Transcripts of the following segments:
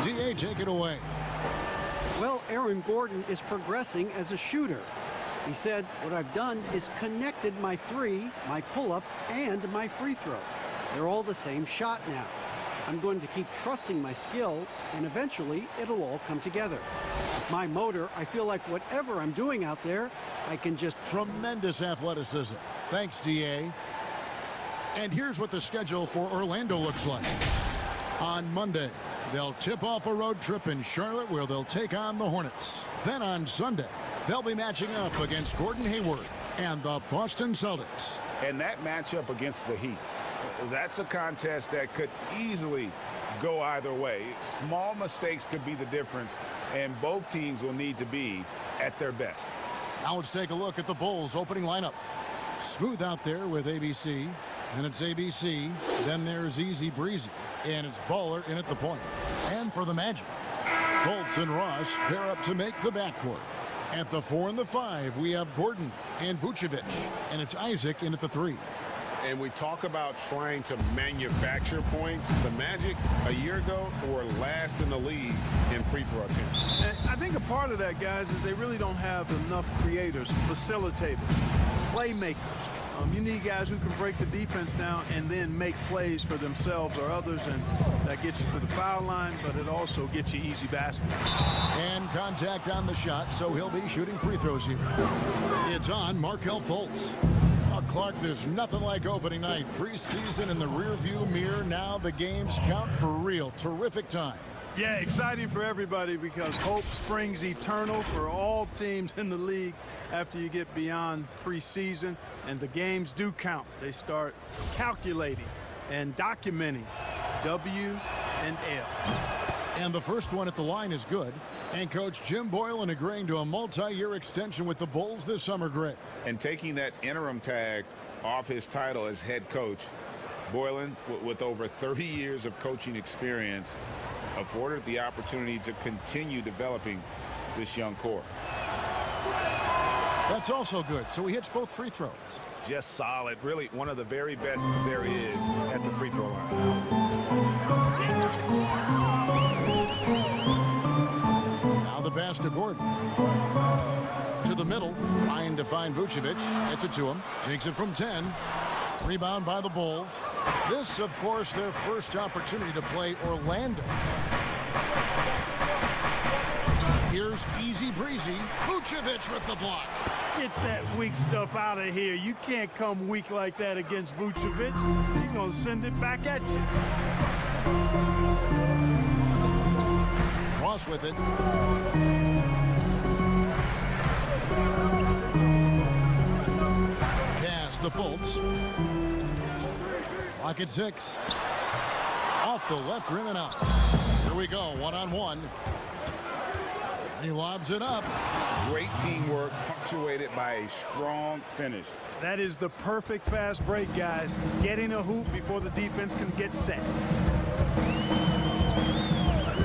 DA, take it away. Well, Aaron Gordon is progressing as a shooter. He said, what I've done is connected my three, my pull-up, and my free throw. They're all the same shot now. I'm going to keep trusting my skill, and eventually it'll all come together. With my motor, I feel like whatever I'm doing out there, I can just... Tremendous athleticism. Thanks, DA. And here's what the schedule for Orlando looks like. On Monday, they'll tip off a road trip in Charlotte where they'll take on the Hornets. Then on Sunday, they'll be matching up against Gordon Hayward and the Boston Celtics. And that matchup against the Heat, that's a contest that could easily go either way. Small mistakes could be the difference, and both teams will need to be at their best. Now let's take a look at the Bulls' opening lineup. Smooth out there with ABC, and it's ABC. Then there's Easy Breezy, and it's Baller in at the point. And for the Magic, Fultz and Ross pair up to make the backcourt. At the 4 and the 5, we have Gordon and Vucevic, and it's Isaac in at the 3. And we talk about trying to manufacture points. The Magic a year ago were last in the league in free throw attempts. And I think a part of that, guys, is they really don't have enough creators, facilitators, playmakers. You need guys who can break the defense down and then make plays for themselves or others, and that gets you to the foul line, but it also gets you easy baskets. And contact on the shot, so he'll be shooting free throws here. It's on Markelle Fultz. Clark, there's nothing like opening night. Preseason in the rearview mirror. Now the games count for real. Terrific time. Yeah, exciting for everybody because hope springs eternal for all teams in the league after you get beyond preseason, and the games do count. They start calculating and documenting W's and L's. And the first one at the line is good. And Coach Jim Boylan agreeing to a multi-year extension with the Bulls this summer, Greg. And taking that interim tag off his title as head coach, Boylan, with over 30 years of coaching experience, afforded the opportunity to continue developing this young core. That's also good. So he hits both free throws. Just solid. Really one of the very best there is at the free throw line. Now the pass to Gordon. To the middle, trying to find Vucevic. Gets it to him. Takes it from 10. Rebound by the Bulls. This, of course, their first opportunity to play Orlando. Here's Easy Breezy. Vucevic with the block. Get that weak stuff out of here. You can't come weak like that against Vucevic. He's going to send it back at you. Cross with it. Pass to Fultz. Clock at 6. Off the left rim and out. Here we go, one-on-one. He lobs it up. Great teamwork, punctuated by a strong finish. That is the perfect fast break, guys. Getting a hoop before the defense can get set.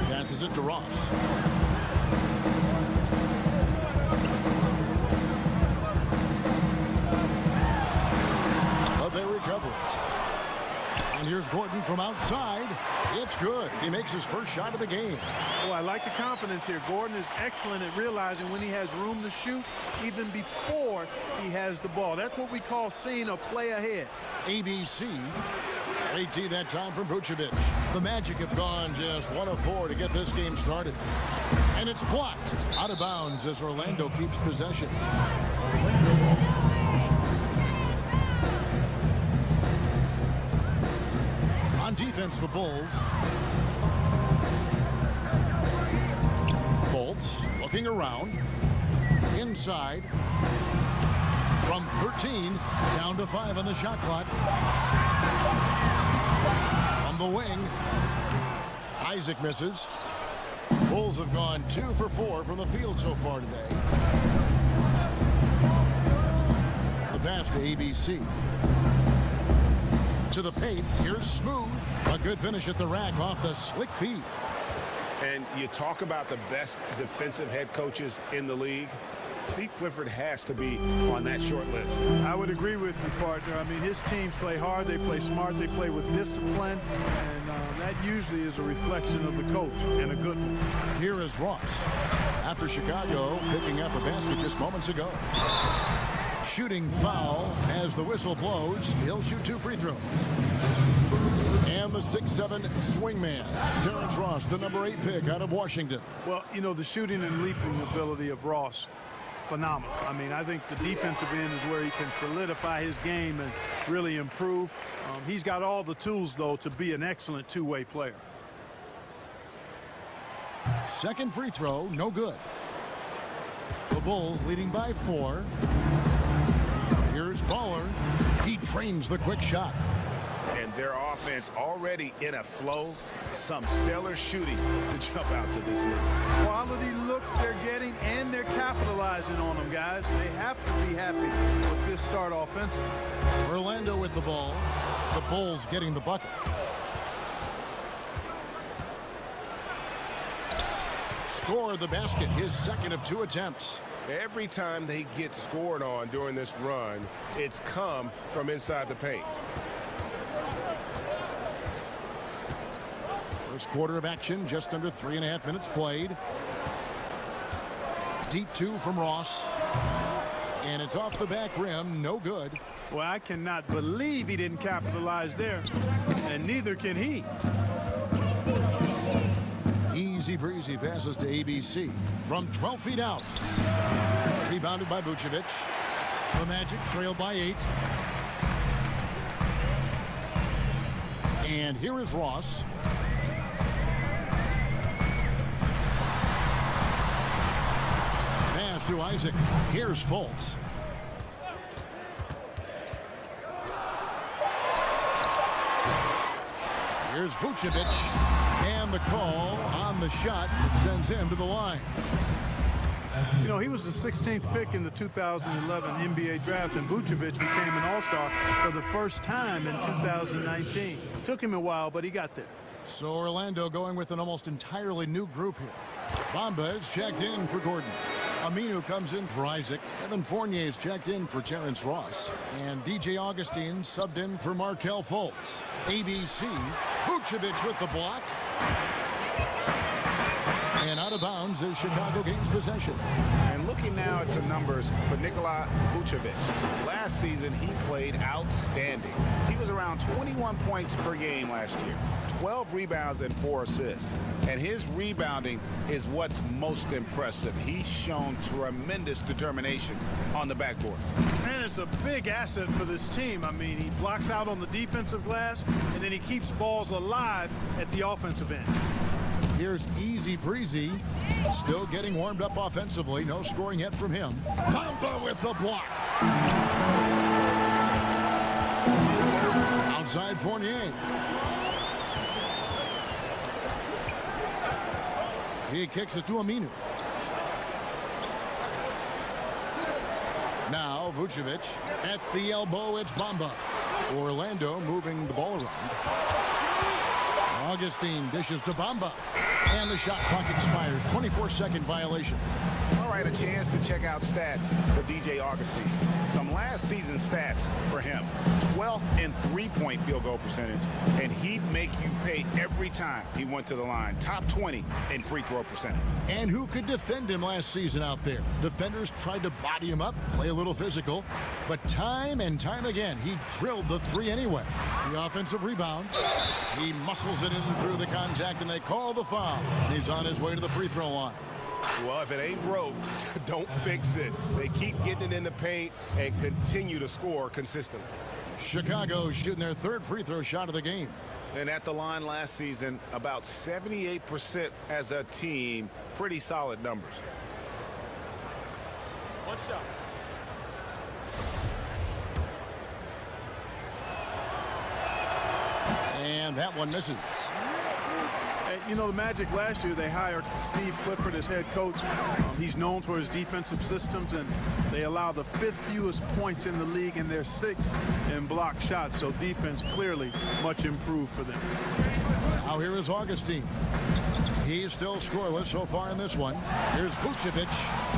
Passes it to Ross. But they recover it. And here's Gordon from outside. It's good. He makes his first shot of the game. Oh, I like the confidence here. Gordon is excellent at realizing when he has room to shoot, even before he has the ball. That's what we call seeing a play ahead. ABC. 18 that time from Vucevic. The Magic have gone just 1 of 4 to get this game started. And it's blocked out of bounds as Orlando keeps possession. On defense, the Bulls. Fultz looking around. Inside. From 13 down to 5 on the shot clock. From the wing. Isaac misses. Bulls have gone 2 for 4 from the field so far today. The pass to ABC. To the paint. Here's Smooth. A good finish at the rack off the slick feed. And you talk about the best defensive head coaches in the league. Steve Clifford has to be on that short list. I would agree with you, partner. I mean, his teams play hard, they play smart, they play with discipline, and That usually is a reflection of the coach, and a good one. Here is Ross. After Chicago picking up a basket just moments ago. Shooting foul as the whistle blows. He'll shoot 2 free throws. And the 6'7" swingman, Terrence Ross, the number 8 pick out of Washington. Well, you know, the shooting and leaping ability of Ross, phenomenal. I mean, I think the defensive end is where he can solidify his game and really improve. He's got all the tools, though, to be an excellent two-way player. Second free throw, no good. The Bulls leading by 4. Here's Baller. He trains the quick shot. And their offense already in a flow. Some stellar shooting to jump out to this league. Quality looks they're getting, and they're capitalizing on them, guys. They have to be happy with this start offensively. Orlando with the ball. The Bulls getting the bucket. Score the basket, his second of 2 attempts. Every time they get scored on during this run, it's come from inside the paint. First quarter of action, just under 3.5 minutes played. Deep 2 from Ross. And it's off the back rim, no good. Well, I cannot believe he didn't capitalize there, and neither can he. Easy breezy passes to ABC from 12 feet out. Rebounded by Vucevic. The Magic trail by 8. And here is Ross. Pass to Isaac. Here's Fultz. Here's Vucevic. And the call on the shot that sends him to the line. You know, he was the 16th pick in the 2011 NBA draft, and Vucevic became an All-Star for the first time in 2019. Took him a while, but he got there. So Orlando going with an almost entirely new group here. Bamba is checked in for Gordon. Aminu comes in for Isaac. Evan Fournier is checked in for Terrence Ross. And DJ Augustine subbed in for Markelle Fultz. ABC, Vucevic with the block. And out of bounds as Chicago gains possession. And looking now at some numbers for Nikola Vucevic. Last season, he played outstanding. He was around 21 points per game last year, 12 rebounds and 4 assists. And his rebounding is what's most impressive. He's shown tremendous determination on the backboard. And it's a big asset for this team. I mean, he blocks out on the defensive glass, and then he keeps balls alive at the offensive end. Here's Easy Breezy, still getting warmed up offensively. No scoring yet from him. Bamba with the block. Outside Fournier. He kicks it to Aminu. Now Vucevic at the elbow. It's Bamba. Orlando moving the ball around. Augustine dishes to Bamba. And the shot clock expires. 24-second violation. All right, a chance to check out stats for DJ Augustine. Some last season stats for him. 12th in three-point field goal percentage, and he'd make you pay every time he went to the line. Top 20 in free throw percentage. And who could defend him last season out there? Defenders tried to body him up, play a little physical, but time and time again, he drilled the 3 anyway. The offensive rebound. He muscles it in through the contact, and they call the foul. And he's on his way to the free throw line. Well, if it ain't broke, don't fix it. They keep getting it in the paint and continue to score consistently. Chicago shooting their 3rd free throw shot of the game. And at the line last season, about 78% as a team. Pretty solid numbers. One shot. And that one misses. You know, the Magic last year, they hired Steve Clifford as head coach. He's known for his defensive systems, and they allow the 5th fewest points in the league, and they're 6th in block shots. So defense clearly much improved for them. Now here is Augustine. He's still scoreless so far in this one. Here's Vucevic.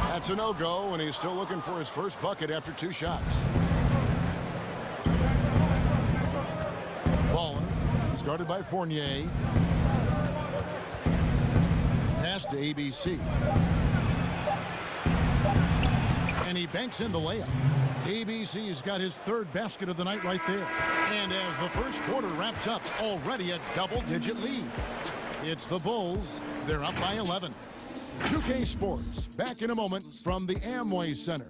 That's a no-go, and he's still looking for his first bucket after 2 shots. Ball. He's Guarded by Fournier. Pass to ABC. And he banks in the layup. ABC's got his third basket of the night right there. And as the first quarter wraps up, already a double-digit lead. It's the Bulls. They're up by 11. 2K Sports, back in a moment from the Amway Center.